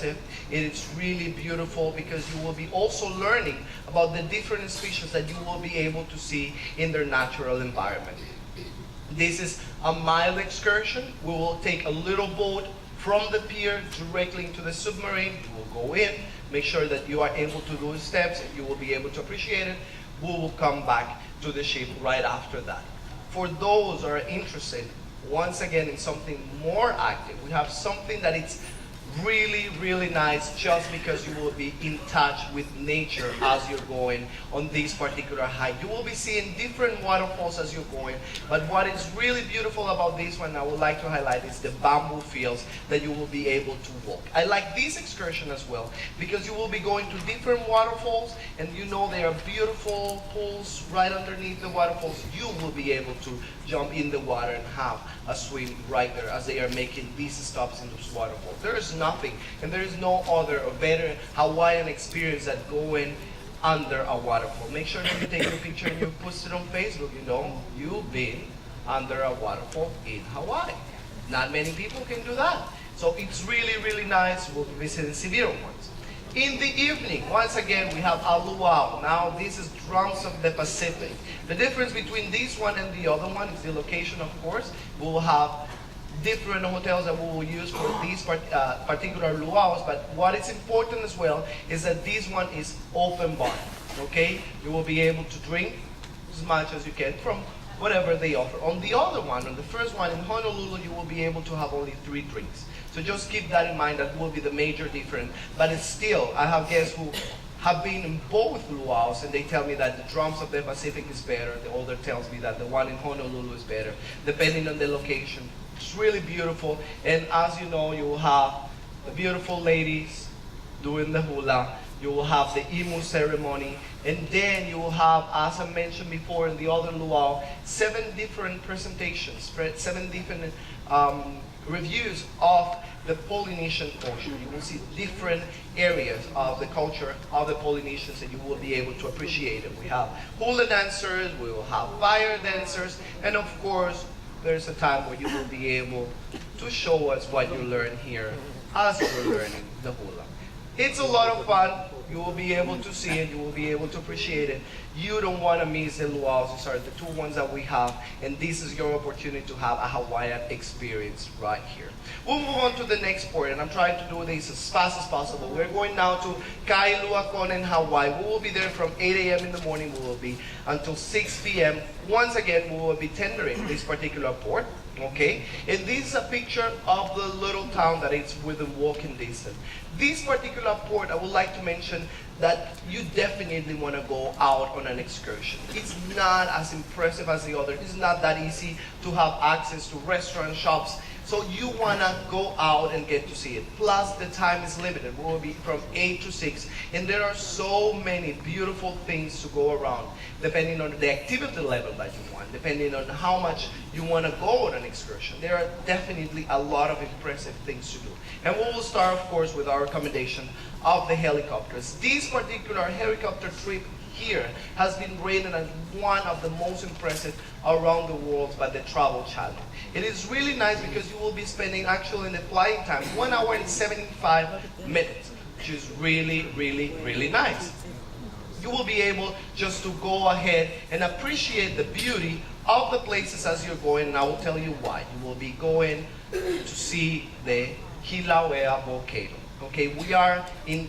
impressive. It is really beautiful because you will be also learning about the different species that you will be able to see in their natural environment. This is a mild excursion. We will take a little boat from the pier directly into the submarine. You will go in, make sure that you are able to do the steps, and you will be able to appreciate it. We will come back to the ship right after that. For those who are interested, once again, in something more active, we have something that it's really, really nice just because you will be in touch with nature as you're going on this particular hike. You will be seeing different waterfalls as you're going, but what is really beautiful about this one I would like to highlight is the bamboo fields that you will be able to walk. I like this excursion as well because you will be going to different waterfalls, and you know there are beautiful pools right underneath the waterfalls. You will be able to jump in the water and have a swim right there as they are making these stops in those waterfalls. There is nothing, and there is no other or better Hawaiian experience than going under a waterfall. Make sure that you take your picture and you post it on Facebook. You know, you've been under a waterfall in Hawaii. Not many people can do that. So it's really, really nice. We'll be visiting Siviro once. In the evening, once again, we have a luau. Now, this is Drums of the Pacific. The difference between this one and the other one is the location, of course. We will have different hotels that we will use for these particular luau's, but what is important as well is that this one is open bar, okay? You will be able to drink as much as you can from whatever they offer. On the other one, on the first one in Honolulu, you will be able to have only 3 drinks. So just keep that in mind. That will be the major difference. But it's still, I have guests who have been in both luau's, and they tell me that the Drums of the Pacific is better. The older tells me that the one in Honolulu is better, depending on the location. It's really beautiful, and as you know, you will have the beautiful ladies doing the hula. You will have the imu ceremony, and then you will have, as I mentioned before in the other luau, 7 different presentations, 7 different reviews of the Polynesian culture. You will see different areas of the culture of the Polynesians, and you will be able to appreciate it. We have hula dancers, we will have fire dancers, and of course, there's a time where you will be able to show us what you learn here as you're learning the hula. It's a lot of fun. You will be able to see it. You will be able to appreciate it. You don't want to miss the luau's. These are the 2 ones that we have, and this is your opportunity to have a Hawaiian experience right here. We'll move on to the next port, and I'm trying to do this as fast as possible. We're going now to Kailua Kona in Hawaii. We will be there from 8 a.m. in the morning. We will be until 6 p.m. Once again, we will be tendering this particular port. Okay, and this is a picture of the little town that is within walking distance. This particular port, I would like to mention that you definitely want to go out on an excursion. It's not as impressive as the other. It's not that easy to have access to restaurant shops. So you want to go out and get to see it. Plus, the time is limited. We will be from 8 to 6. And there are so many beautiful things to go around, depending on the activity level that you want, depending on how much you want to go on an excursion. There are definitely a lot of impressive things to do. And we will start, of course, with our recommendation of the helicopters. This particular helicopter trip here has been rated as one of the most impressive around the world by the Travel Channel. It is really nice because you will be spending actually in the flying time 1 hour and 75 minutes, which is really, really, really nice. You will be able just to go ahead and appreciate the beauty of the places as you're going, and I will tell you why. You will be going to see the Kilauea volcano. Okay, we are in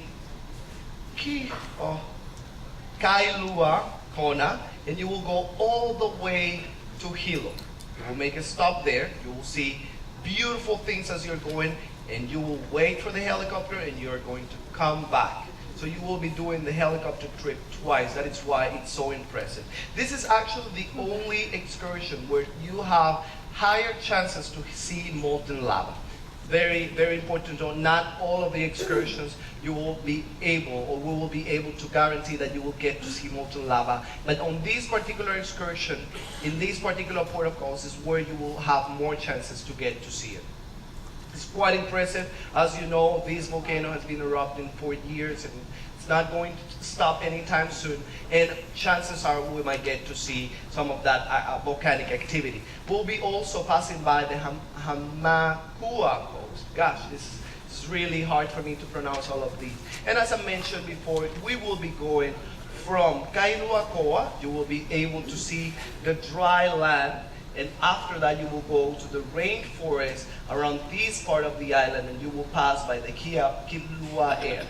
Kailua Kona, and you will go all the way to Hilo. You will make a stop there. You will see beautiful things as you're going, and you will wait for the helicopter, and you are going to come back. So you will be doing the helicopter trip twice. That is why it's so impressive. This is actually the only excursion where you have higher chances to see molten lava. Very, very important to know. Not all of the excursions you will be able, or we will be able to guarantee that you will get to see molten lava. But on this particular excursion, in this particular port of calls, is where you will have more chances to get to see it. It's quite impressive. As you know, this volcano has been erupting for years, and it's not going to stop anytime soon. And chances are we might get to see some of that volcanic activity. We'll be also passing by the Hamakua coast. Gosh, this is It's really hard for me to pronounce all of these. And as I mentioned before, we will be going from Kainuakoa. You will be able to see the dry land. And after that, you will go to the rainforest around this part of the island, and you will pass by the Kilauea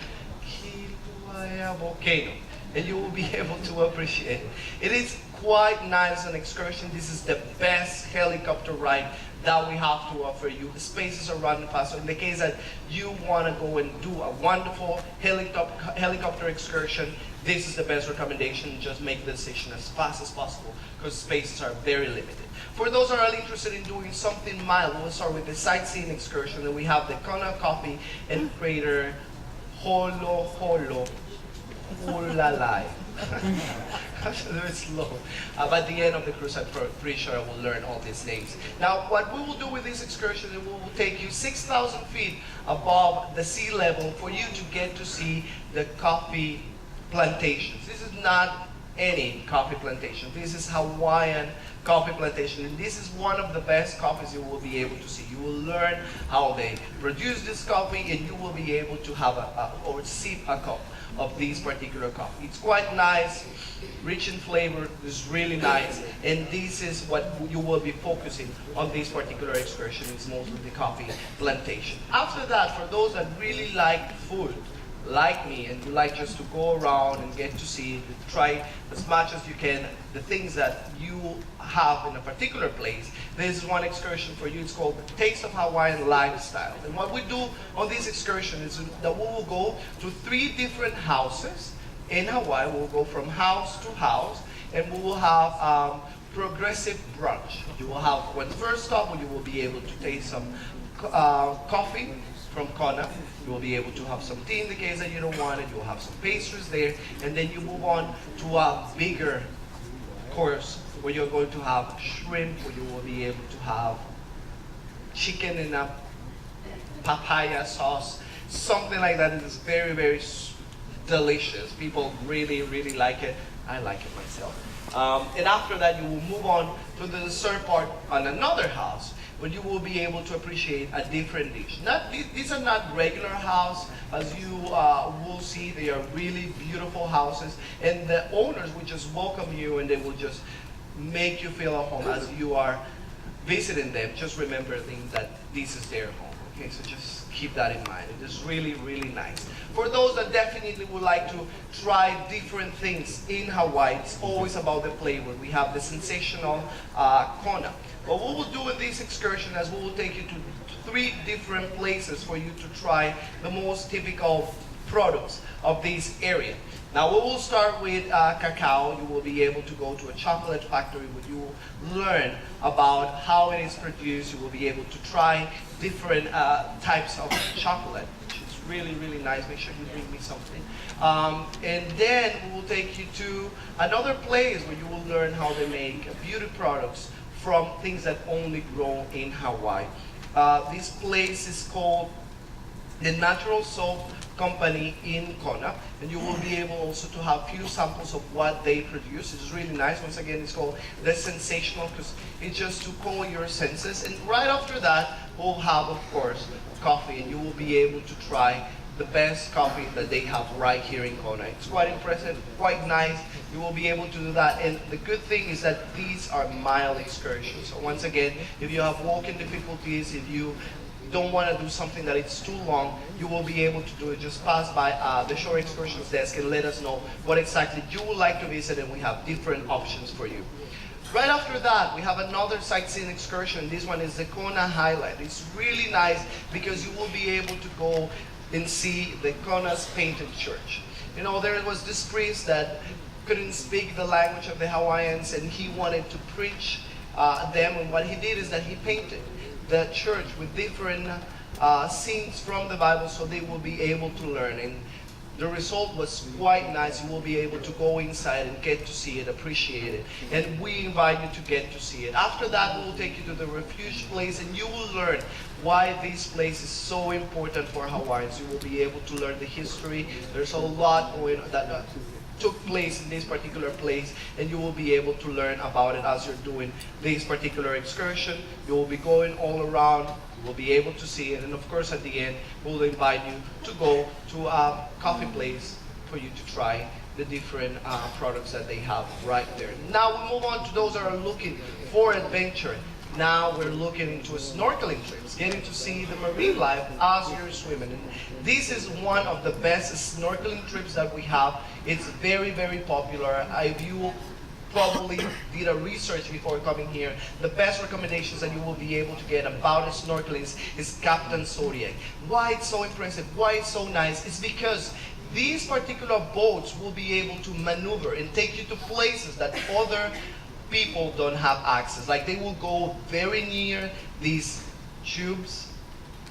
volcano, and you will be able to appreciate it. It is quite nice an excursion. This is the best helicopter ride that we have to offer you. The spaces are running fast. So in the case that you want to go and do a wonderful helicopter excursion, this is the best recommendation. Just make the decision as fast as possible because spaces are very limited. For those that are interested in doing something mild, we'll start with the sightseeing excursion. And we have the Kona Coffee and Crater Holo Holo Hulalai. Very slow. By the end of the cruise, I'm pretty sure I will learn all these names. Now, what we will do with this excursion is we will take you 6,000 feet above the sea level for you to get to see the coffee plantations. This is not any coffee plantation. This is Hawaiian coffee plantation, and this is one of the best coffees you will be able to see. You will learn how they produce this coffee, and you will be able to have or sip a cup of this particular coffee. It's quite nice, rich in flavor, it's really nice, and this is what you will be focusing on this particular excursion, is mostly the coffee plantation. After that, for those that really like food, like me, and you like just to go around and get to see, try as much as you can the things that you have in a particular place, this is one excursion for you. It's called the Taste of Hawaiian Lifestyle. And what we do on this excursion is that we will go to 3 different houses in Hawaii. We'll go from house to house, and we will have progressive brunch. You will have one first stop where you will be able to taste some coffee from Kona. You will be able to have some tea in the case that you don't want it. You will have some pastries there, and then you move on to a bigger course where you're going to have shrimp, where you will be able to have chicken in a papaya sauce, something like that. It is very, very delicious. People really, really like it. I like it myself. And after that, you will move on to the dessert part on another house, where you will be able to appreciate a different dish. These are not regular houses. As you will see, they are really beautiful houses, and the owners will just welcome you, and they will just make you feel at home as you are visiting them. Just remember that this is their home. Okay, so just keep that in mind. It is really, really nice. For those that definitely would like to try different things in Hawaii, it's always about the flavor. We have the sensational Kona. What we will do in this excursion is we will take you to 3 different places for you to try the most typical products of this area. Now we will start with cacao. You will be able to go to a chocolate factory where you will learn about how it is produced. You will be able to try different types of chocolate, which is really, really nice. Make sure you bring me something. And then we will take you to another place where you will learn how they make beauty products from things that only grow in Hawaii. This place is called the Natural Soap Company in Kona, and you will be able also to have few samples of what they produce. It's really nice. Once again, it's called the Sensational because it's just to call your senses. And right after that, we'll have, of course, coffee, and you will be able to try the best coffee that they have right here in Kona. It's quite impressive, quite nice. You will be able to do that. And the good thing is that these are mild excursions. So once again, if you have walking difficulties, if you don't want to do something that it's too long, you will be able to do it. Just pass by the Shore Excursions desk and let us know what exactly you would like to visit, and we have different options for you. Right after that, we have another sightseeing excursion. This one is the Kona Highlight. It's really nice because you will be able to go and see the Kona's painted church. You know, there was this priest that couldn't speak the language of the Hawaiians, and he wanted to preach them, and what he did is that he painted the church with different scenes from the Bible so they will be able to learn. And the result was quite nice. You will be able to go inside and get to see it, appreciate it. And we invite you to get to see it. After that, we will take you to the refuge place, and you will learn why this place is so important for Hawaiians. You will be able to learn the history. There's a lot going on took place in this particular place, and you will be able to learn about it as you're doing this particular excursion. You will be going all around, you will be able to see it, and of course at the end, we'll invite you to go to a coffee place for you to try the different products that they have right there. Now we move on to those that are looking for adventure. Now we're looking into snorkeling trips, getting to see the marine life as you're swimming. And this is one of the best snorkeling trips that we have. It's very, very popular. If you probably did a research before coming here, the best recommendations that you will be able to get about snorkeling is Captain Zodiac. Why it's so impressive, why it's so nice, it's because these particular boats will be able to maneuver and take you to places that other people don't have access. Like they will go very near these tubes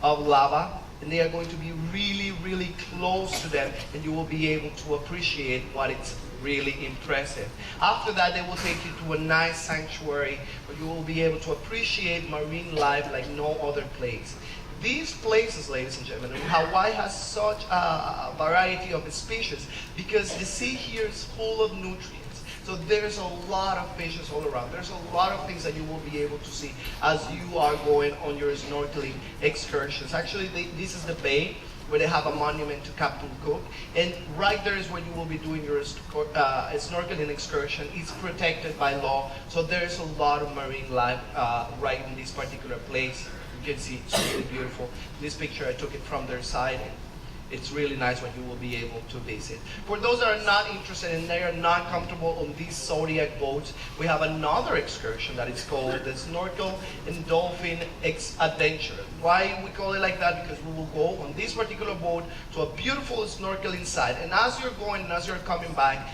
of lava, and they are going to be really, really close to them, and you will be able to appreciate what it's really impressive. After that, they will take you to a nice sanctuary where you will be able to appreciate marine life like no other place. These places, ladies and gentlemen, Hawaii has such a variety of species because the sea here is full of nutrients. So there's a lot of fishes all around. There's a lot of things that you will be able to see as you are going on your snorkeling excursions. Actually, this is the bay where they have a monument to Captain Cook. And right there is where you will be doing your snorkeling excursion. It's protected by law. So there's a lot of marine life right in this particular place. You can see it's really beautiful. This picture, I took it from their side. It's really nice when you will be able to visit. For those that are not interested and they are not comfortable on these Zodiac boats, we have another excursion that is called the Snorkel and Dolphin Adventure. Why we call it like that? Because we will go on this particular boat to a beautiful snorkeling site. And as you're going and as you're coming back,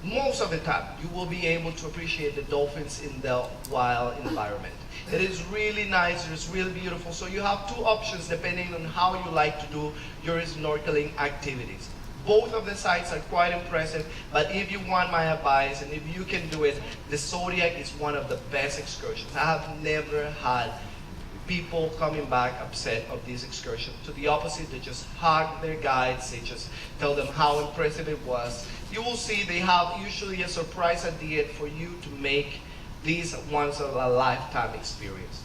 most of the time you will be able to appreciate the dolphins in the wild environment. It is really nice, it's really beautiful. So you have two options depending on how you like to do your snorkeling activities. Both of the sites are quite impressive, but if you want my advice and if you can do it, the Zodiac is one of the best excursions. I have never had people coming back upset of this excursion. To the opposite, they just hug their guides, they just tell them how impressive it was. You will see they have usually a surprise at the end for you to make these once of a lifetime experience.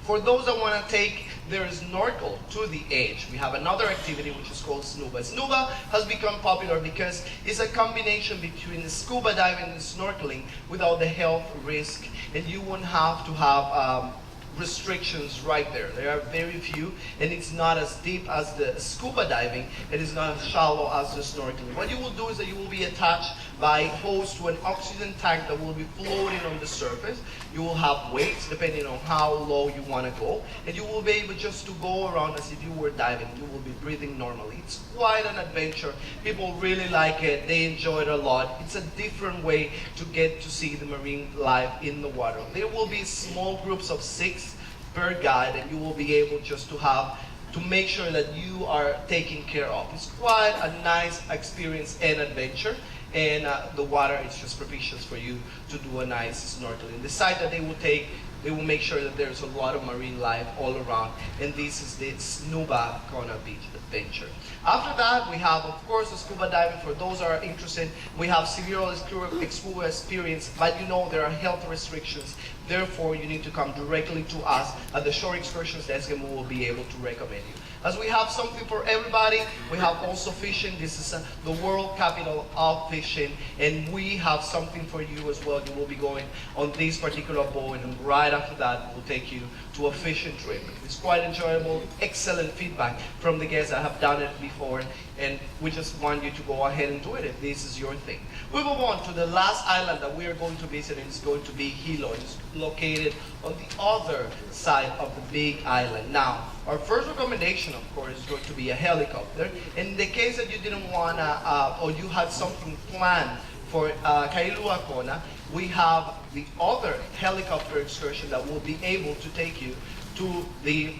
For those that want to take their snorkel to the edge, we have another activity which is called snuba. Snuba has become popular because it's a combination between scuba diving and snorkeling without the health risk, and you won't have to have restrictions right there. There are very few, and it's not as deep as the scuba diving. It is not as shallow as the snorkeling. What you will do is that you will be attached by hose to an oxygen tank that will be floating on the surface. You will have weights depending on how low you want to go, and you will be able just to go around as if you were diving. You will be breathing normally. It's quite an adventure. People really like it. They enjoy it a lot. It's a different way to get to see the marine life in the water. There will be small groups of 6 per guide, and you will be able just to make sure that you are taken care of. It's quite a nice experience and adventure, and the water is just propitious for you to do a nice snorkeling. The site that they will make sure that there's a lot of marine life all around, and this is the Snuba Kona Beach Adventure. After that, we have, of course, the scuba diving. For those that are interested, we have severe scuba experience, but you know there are health restrictions. Therefore, you need to come directly to us at the Shore Excursions Desk, and we will be able to recommend you. As we have something for everybody, we have also fishing. This is the world capital of fishing, and we have something for you as well. You will be going on this particular boat, and right after that, we'll take you to a fishing trip. It's quite enjoyable, excellent feedback from the guests that have done it before, and we just want you to go ahead and do it if this is your thing. We move on to the last island that we are going to visit, and it's going to be Hilo. It's located on the other side of the big island. Now, our first recommendation, of course, is going to be a helicopter. In the case that you didn't want to, or you had something planned for Kailua Kona, we have the other helicopter excursion that will be able to take you to the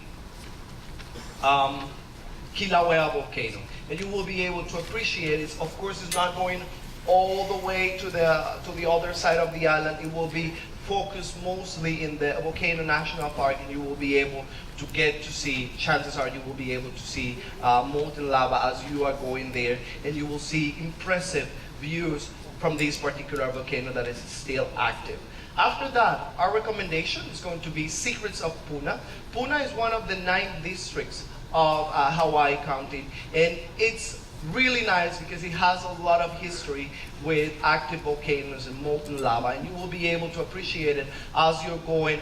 Kilauea volcano. And you will be able to appreciate it. Of course, it's not going all the way to the other side of the island. It will be focused mostly in the Volcano National Park, and you will be able to get to see, chances are you will be able to see molten lava as you are going there, and you will see impressive views from this particular volcano that is still active. After that, our recommendation is going to be Secrets of Puna. Puna is one of the 9 districts of Hawaii County, and it's really nice because it has a lot of history with active volcanoes and molten lava, and you will be able to appreciate it as you're going